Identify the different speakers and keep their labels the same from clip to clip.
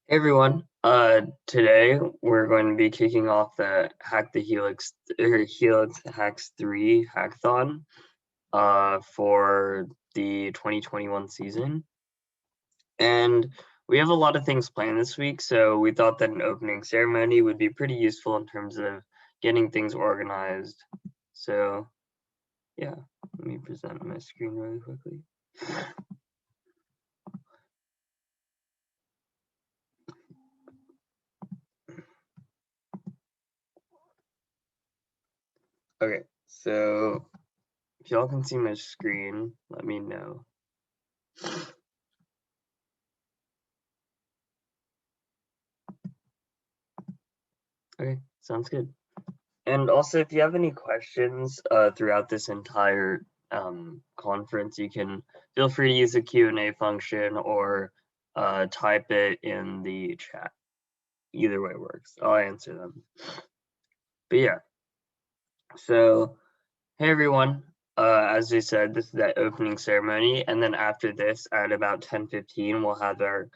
Speaker 1: Hey everyone, today we're going to be kicking off the Hack the Helix or Helix Hacks 3 hackathon for the 2021 season. And we have a lot of things planned this week, so we thought that an opening ceremony would be pretty useful in terms of getting things organized. So yeah, let me present my screen really quickly. Okay, so if y'all can see my screen, let me know. Okay, sounds good. And also, if you have any questions throughout this entire conference, you can feel free to use the Q&A function or type it in the chat. Either way works. I'll answer them. But yeah, so hey everyone. As we said, this is that opening ceremony, and then after this, at about 10:15, we'll have our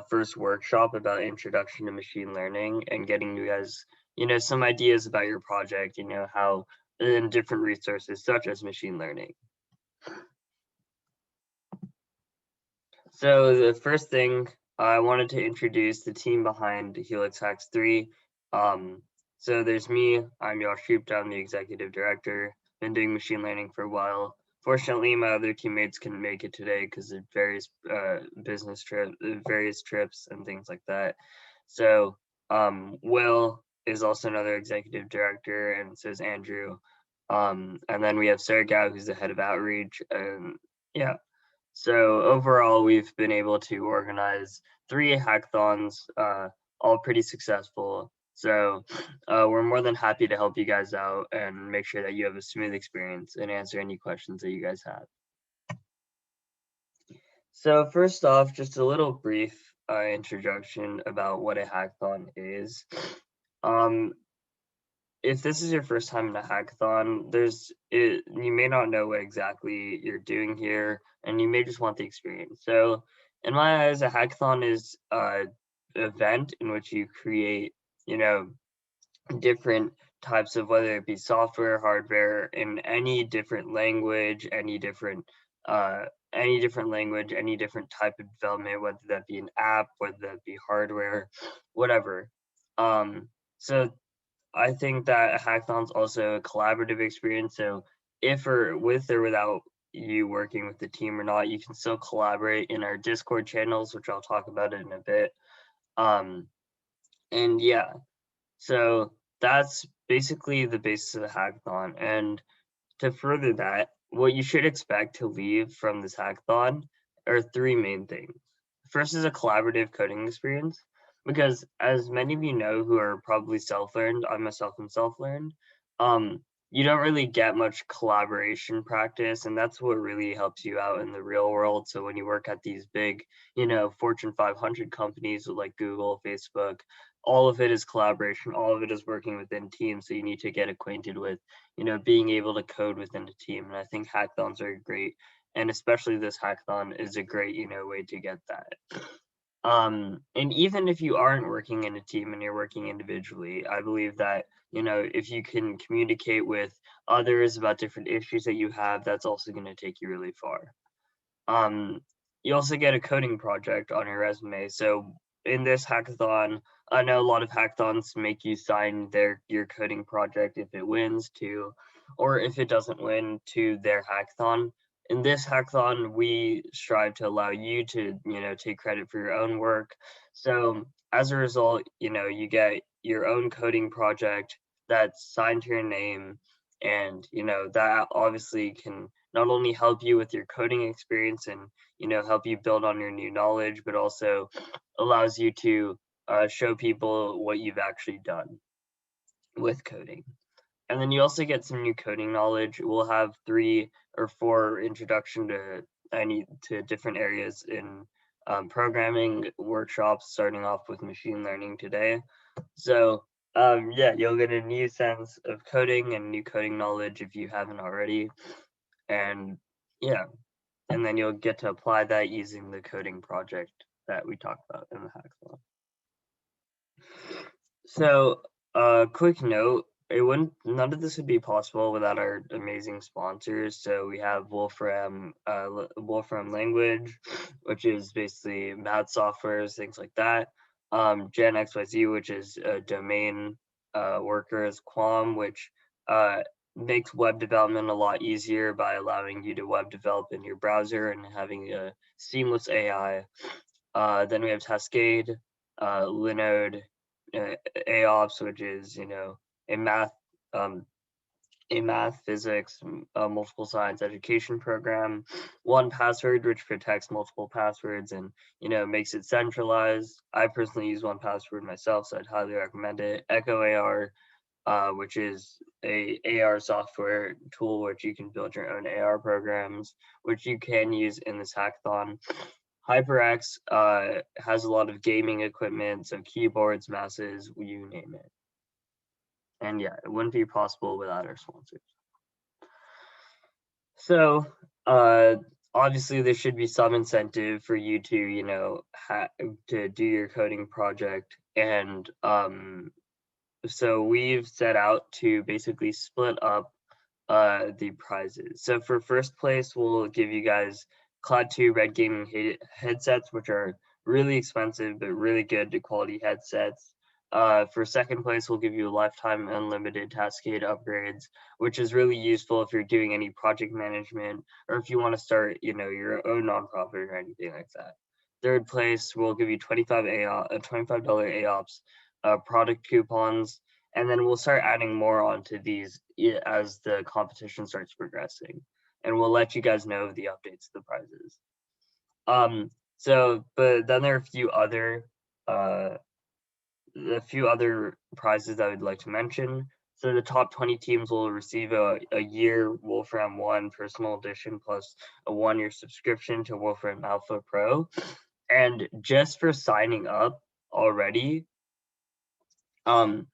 Speaker 1: first workshop about introduction to machine learning and getting you guys, some ideas about your project, how in different resources such as machine learning. So the first thing, I wanted to introduce the team behind Helix Hacks 3. So there's me, I'm Josh Schupta, I'm the executive director, been doing machine learning for a while. Fortunately, my other teammates couldn't make it today because of various business trips, various trips and things like that. So Will is also another executive director, and so is Andrew. And then we have Sarah Gao, who's the head of outreach, and yeah. So overall, we've been able to organize 3 hackathons, all pretty successful. So we're more than happy to help you guys out and make sure that you have a smooth experience and answer any questions that you guys have. So first off, just a little brief introduction about what a hackathon is. If this is your first time in a hackathon, you may not know what exactly you're doing here, and you may just want the experience. So in my eyes, a hackathon is an event in which you create, different types of, whether it be software, hardware, in any different language, any different language, any different type of development, whether that be an app, whether that be hardware, whatever. So I think that a hackathon's also a collaborative experience. So if or with or without you working with the team or not, you can still collaborate in our Discord channels, which I'll talk about in a bit. And yeah, so that's basically the basis of the hackathon. And to further that, what you should expect to leave from this hackathon are 3 main things. First is a collaborative coding experience, because as many of you know who are probably self-learned, I myself am self-learned, you don't really get much collaboration practice, and that's what really helps you out in the real world. So when you work at these big, Fortune 500 companies like Google, Facebook, all of it is collaboration, all of it is working within teams. So you need to get acquainted with, being able to code within a team. And I think hackathons are great. And especially this hackathon is a great, way to get that. And even if you aren't working in a team and you're working individually, I believe that, if you can communicate with others about different issues that you have, that's also going to take you really far. You also get a coding project on your resume. So in this hackathon, I know a lot of hackathons make you sign your coding project if it wins to, or if it doesn't win, to their hackathon. In this hackathon, we strive to allow you to, take credit for your own work. So as a result, you get your own coding project that's signed to your name, and that obviously can not only help you with your coding experience and help you build on your new knowledge, but also allows you to show people what you've actually done with coding. And then you also get some new coding knowledge. We'll have 3 or 4 introduction to different areas in programming workshops, starting off with machine learning today. So yeah, you'll get a new sense of coding and new coding knowledge if you haven't already. And yeah, and then you'll get to apply that using the coding project that we talked about in the hackathon. So, quick note, none of this would be possible without our amazing sponsors. So we have Wolfram Language, which is basically math softwares, things like that. Gen XYZ, which is domain workers, Qualm, which makes web development a lot easier by allowing you to web develop in your browser and having a seamless AI. Then we have Cascade, Linode, AOPS, which is a math, um, physics, multiple science education program. 1Password, which protects multiple passwords and makes it centralized. I personally use 1Password myself, so I'd highly recommend it. Echo AR, which is a AR software tool which you can build your own AR programs, which you can use in this hackathon. HyperX has a lot of gaming equipment, so keyboards, mouses, you name it. And yeah, it wouldn't be possible without our sponsors. So obviously there should be some incentive for you to, to do your coding project. And so we've set out to basically split up the prizes. So for first place, we'll give you guys Cloud 2 Red Gaming headsets, which are really expensive but really good quality headsets. For second place, we'll give you lifetime unlimited Cascade upgrades, which is really useful if you're doing any project management or if you want to start, your own nonprofit or anything like that. Third place, we'll give you $25 AOPS product coupons, and then we'll start adding more onto these as the competition starts progressing, and we'll let you guys know the updates to the prizes. But then there are a few other prizes that I would like to mention. So the top 20 teams will receive a year Wolfram 1 personal edition plus a 1-year subscription to Wolfram Alpha Pro. And just for signing up already, you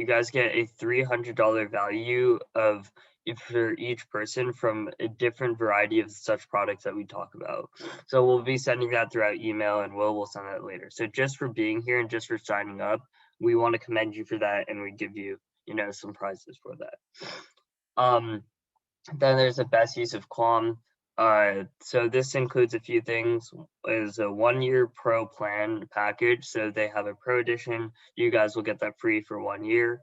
Speaker 1: guys get a $300 value for each person from a different variety of such products that we talk about. So we'll be sending that throughout email, and we'll send that later. So just for being here and just for signing up, we want to commend you for that, and we give you, some prizes for that. Then there's the best use of Qualm. So this includes a few things. Is a 1-year pro plan package. So they have a pro edition. You guys will get that free for 1 year.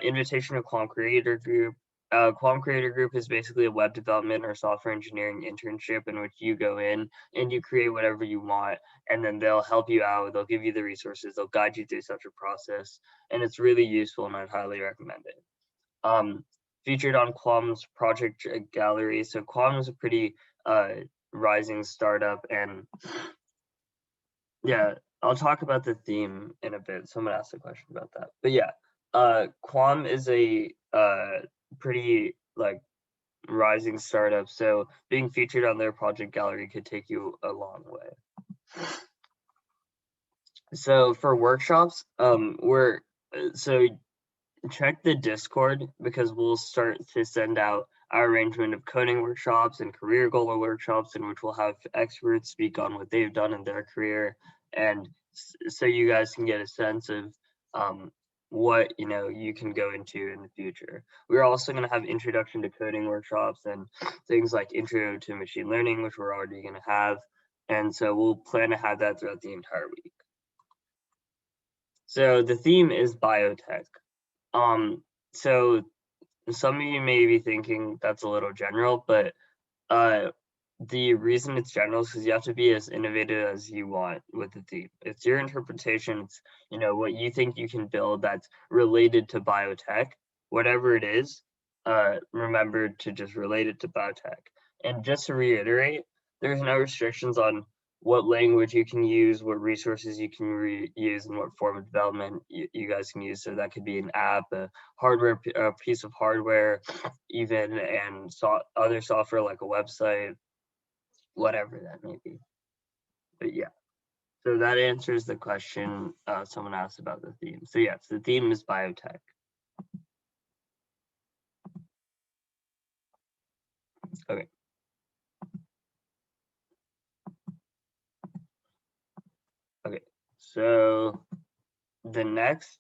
Speaker 1: Invitation to Qualm Creator Group. Qualm Creator Group is basically a web development or software engineering internship in which you go in and you create whatever you want, and then they'll help you out. They'll give you the resources. They'll guide you through such a process, and it's really useful, and I'd highly recommend it. Featured on Qualm's project gallery. So Qualm is a pretty rising startup, and yeah, I'll talk about the theme in a bit. Someone asked a question about that, but yeah, Qualm is a pretty rising startup, so being featured on their project gallery could take you a long way. So for workshops, check the Discord because we'll start to send out our arrangement of coding workshops and career goal workshops, in which we'll have experts speak on what they've done in their career, and so you guys can get a sense of what you can go into in the future. We're also going to have introduction to coding workshops and things like intro to machine learning, which we're already going to have, and so we'll plan to have that throughout the entire week. So the theme is biotech. So some of you may be thinking that's a little general, but the reason it's general is because you have to be as innovative as you want with the theme. It's your interpretation, it's what you think you can build that's related to biotech, whatever it is. Remember to just relate it to biotech. And just to reiterate, there's no restrictions on what language you can use, what resources you can use, and what form of development you guys can use. So that could be an app, a piece of hardware, even, and other software like a website, whatever that may be. But yeah, so that answers the question someone asked about the theme. So yes, the theme is biotech. Okay. Okay. So the next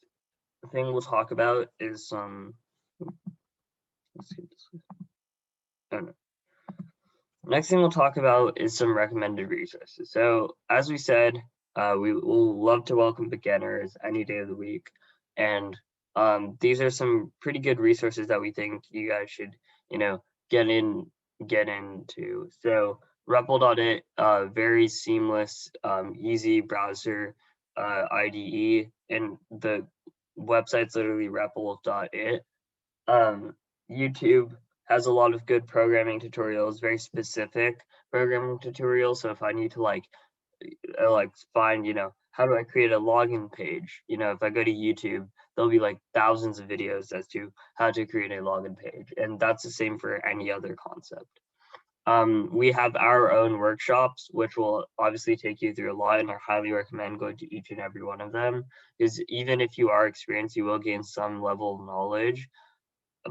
Speaker 1: thing we'll talk about is some, let's see this. Oh, no. Next thing we'll talk about is some recommended resources. So as we said, we will love to welcome beginners any day of the week. And these are some pretty good resources that we think you guys should, get into. So REPL.it, very seamless, easy browser IDE, and the website's literally REPL.it. YouTube has a lot of good programming tutorials, very specific programming tutorials. So if I need to like find, how do I create a login page? If I go to YouTube, there'll be like thousands of videos as to how to create a login page. And that's the same for any other concept. We have our own workshops, which will obviously take you through a lot, and I highly recommend going to each and every one of them, because even if you are experienced, you will gain some level of knowledge.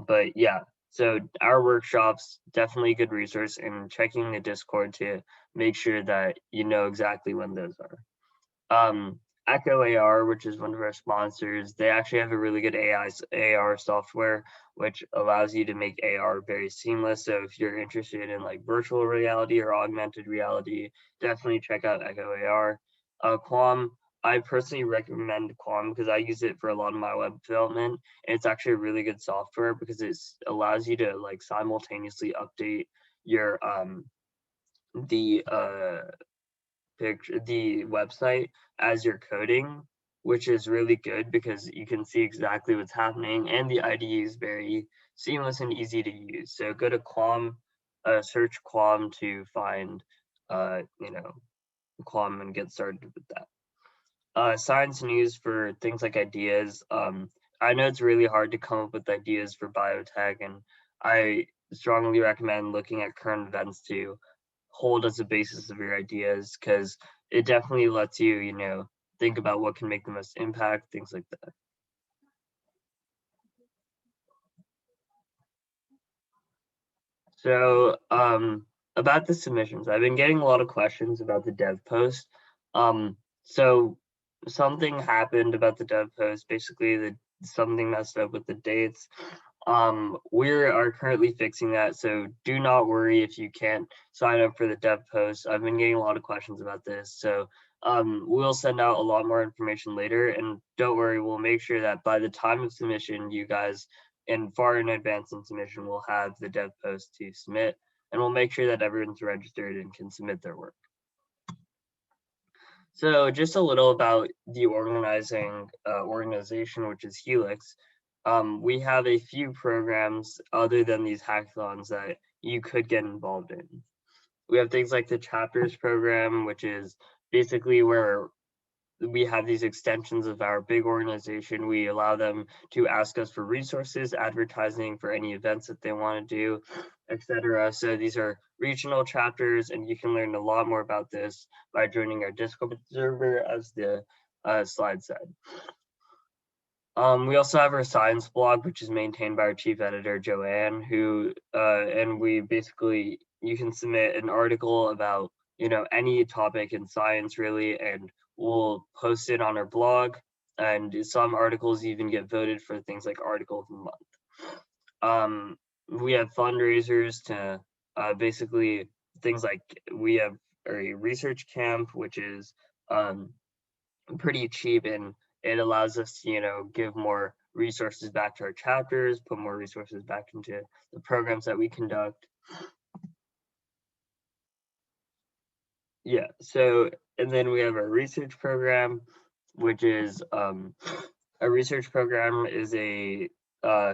Speaker 1: But yeah, so our workshops, definitely a good resource, and checking the Discord to make sure that you know exactly when those are. Echo AR, which is one of our sponsors, they actually have a really good AR software, which allows you to make AR very seamless. So if you're interested in like virtual reality or augmented reality, definitely check out Echo AR. Qualm, I personally recommend Qualm because I use it for a lot of my web development. And it's actually a really good software because it allows you to like simultaneously update your the website as you're coding, which is really good because you can see exactly what's happening, and the IDE is very seamless and easy to use. So go to Qualm, search Qualm to find, Qualm and get started with that. Science news for things like ideas. I know it's really hard to come up with ideas for biotech, and I strongly recommend looking at current events to hold as a basis of your ideas, because it definitely lets you, think about what can make the most impact, things like that. So about the submissions, I've been getting a lot of questions about the Devpost. So something happened about the Devpost. Basically, something messed up with the dates. We are currently fixing that, so do not worry if you can't sign up for the Devpost. I've been getting a lot of questions about this, so we'll send out a lot more information later, and don't worry, we'll make sure that by the time of submission, you guys, and far in advance in submission, will have the Devpost to submit, and we'll make sure that everyone's registered and can submit their work. So just a little about the organization, which is Helyx. We have a few programs other than these hackathons that you could get involved in. We have things like the chapters program, which is basically where we have these extensions of our big organization. We allow them to ask us for resources, advertising for any events that they want to do, etc. So these are regional chapters, and you can learn a lot more about this by joining our Discord server, as the slide said. We also have our science blog, which is maintained by our chief editor, Joanne, who, and we basically, you can submit an article about, any topic in science really, and we'll post it on our blog. And some articles even get voted for things like Article of the Month. We have fundraisers to basically things like, we have a research camp, which is pretty cheap, and it allows us to, give more resources back to our chapters, put more resources back into the programs that we conduct. Yeah, so, and then we have our research program, which is a research program is a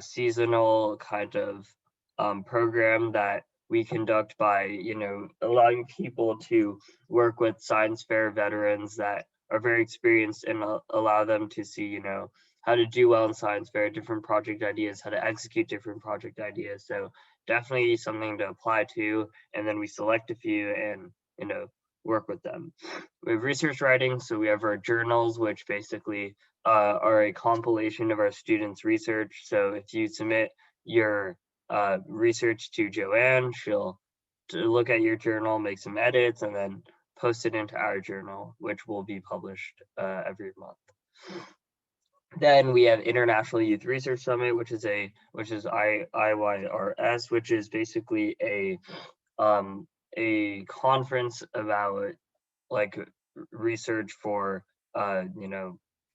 Speaker 1: seasonal kind of program that we conduct by, allowing people to work with science fair veterans that are very experienced, and allow them to see, how to do well in science fair, different project ideas, how to execute different project ideas. So definitely something to apply to. And then we select a few and, work with them. We have research writing. So we have our journals, which basically are a compilation of our students' research. So if you submit your research to Joanne, she'll look at your journal, make some edits, and then posted into our journal, which will be published every month. Then we have International Youth Research Summit, which is IYRS, which is basically a conference about like research for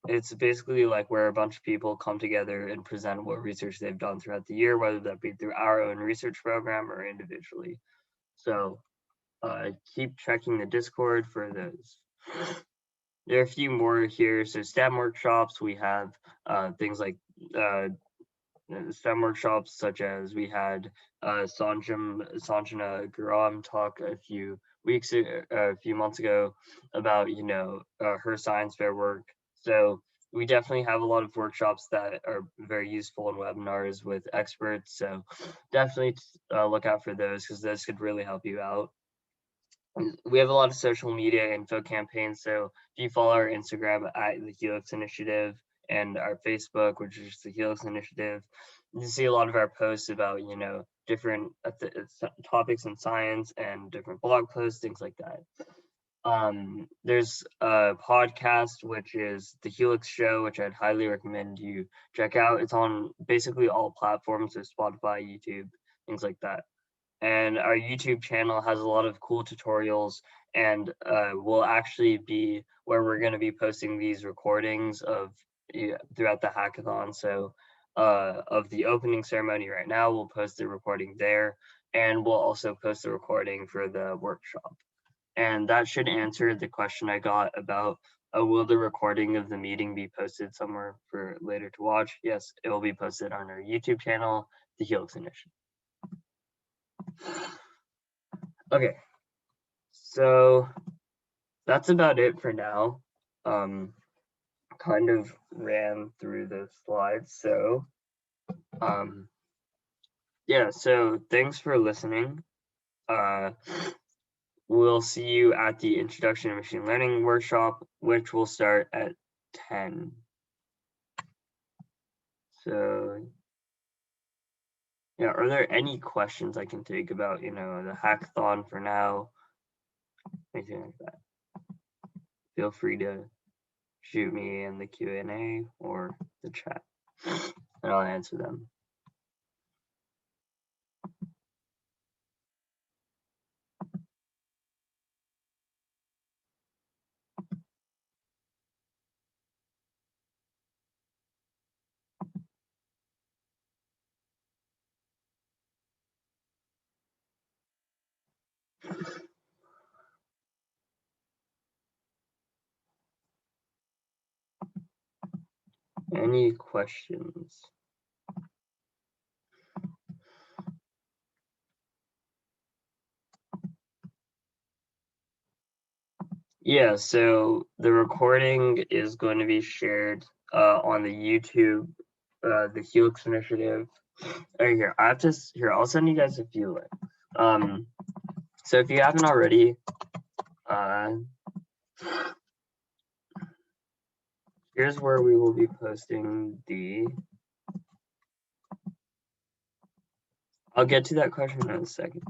Speaker 1: it's basically like where a bunch of people come together and present what research they've done throughout the year, whether that be through our own research program or individually. So keep checking the Discord for those. There are a few more here. So STEM workshops, we have things like STEM workshops, such as we had Sanjana Guram talk a few months ago about her science fair work. So we definitely have a lot of workshops that are very useful in webinars with experts. So definitely look out for those, because those could really help you out. We have a lot of social media info campaigns. So if you follow our Instagram at the Helyx Initiative and our Facebook, which is the Helyx Initiative, you see a lot of our posts about different topics in science and different blog posts, things like that. There's a podcast, which is the Helyx Show, which I'd highly recommend you check out. It's on basically all platforms, so Spotify, YouTube, things like that. And our YouTube channel has a lot of cool tutorials, and will actually be where we're going to be posting these recordings of throughout the hackathon. So of the opening ceremony right now, we'll post the recording there, and we'll also post the recording for the workshop. And that should answer the question I got about will the recording of the meeting be posted somewhere for later to watch? Yes, it will be posted on our YouTube channel, the Helyx Initiative. Okay, so that's about it for now. Kind of ran through the slides, so yeah, so thanks for listening. We'll see you at the Introduction to Machine Learning workshop, which will start at 10. So yeah, are there any questions I can take about, the hackathon for now? Anything like that? Feel free to shoot me in the Q&A or the chat, and I'll answer them. Any questions? Yeah, so the recording is going to be shared on the YouTube, the Helyx Initiative. Right here, I'll send you guys a few links. So if you haven't already, here's where we will be posting I'll get to that question in a second.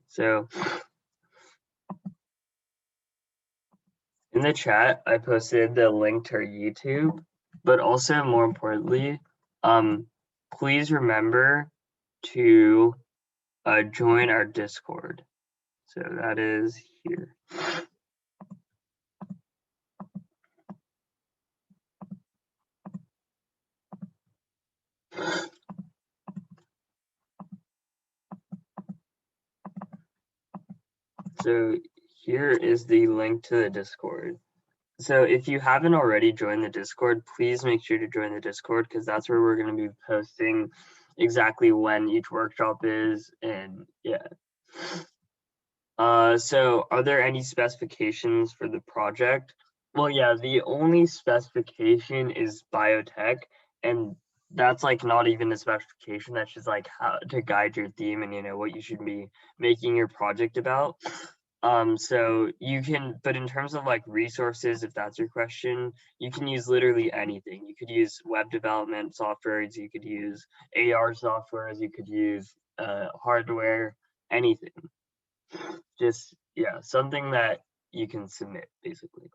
Speaker 1: So in the chat, I posted the link to our YouTube, but also more importantly, please remember to join our Discord. So that is here. So here is the link to the Discord. So if you haven't already joined the Discord, please make sure to join the Discord, because that's where we're going to be posting exactly when each workshop is, and yeah. So are there any specifications for the project? Well, yeah, the only specification is biotech, and that's like not even a specification. That's just like how to guide your theme and what you should be making your project about. So you can, but in terms of like resources, if that's your question, you can use literally anything. You could use web development softwares, you could use AR softwares, you could use hardware, anything. Just, yeah, something that you can submit, basically.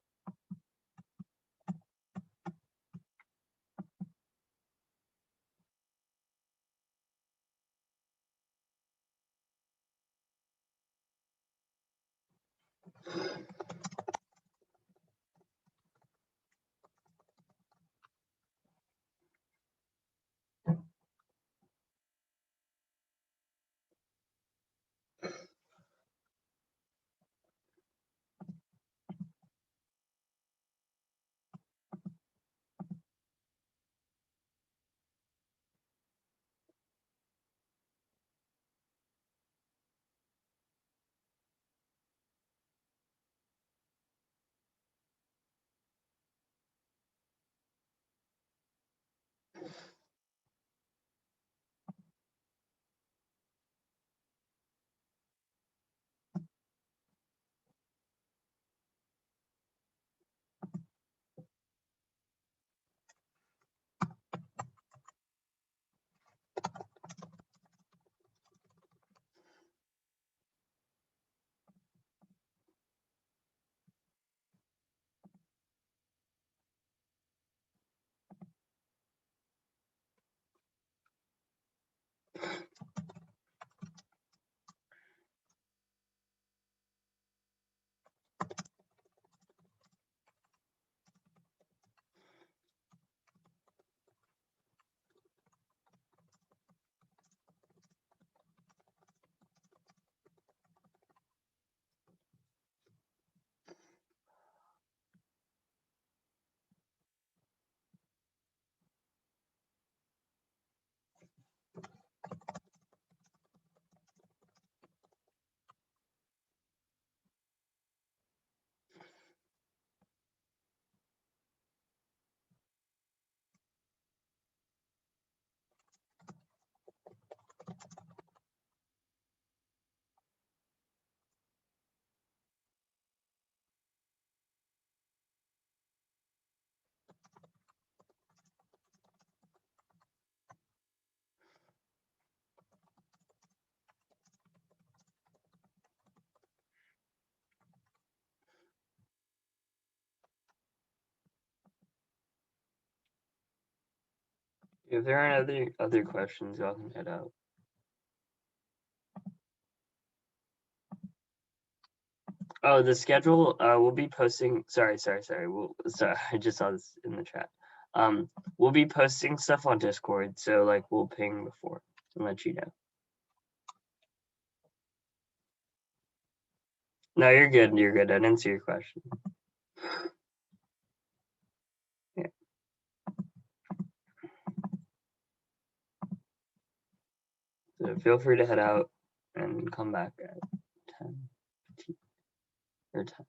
Speaker 1: If there are other questions, y'all can head out. Oh, the schedule, we'll be posting, sorry. Sorry, I just saw this in the chat. We'll be posting stuff on Discord, so like we'll ping before and let you know. No, you're good. I didn't see your question. Yeah. So feel free to head out and come back at 10 or 10.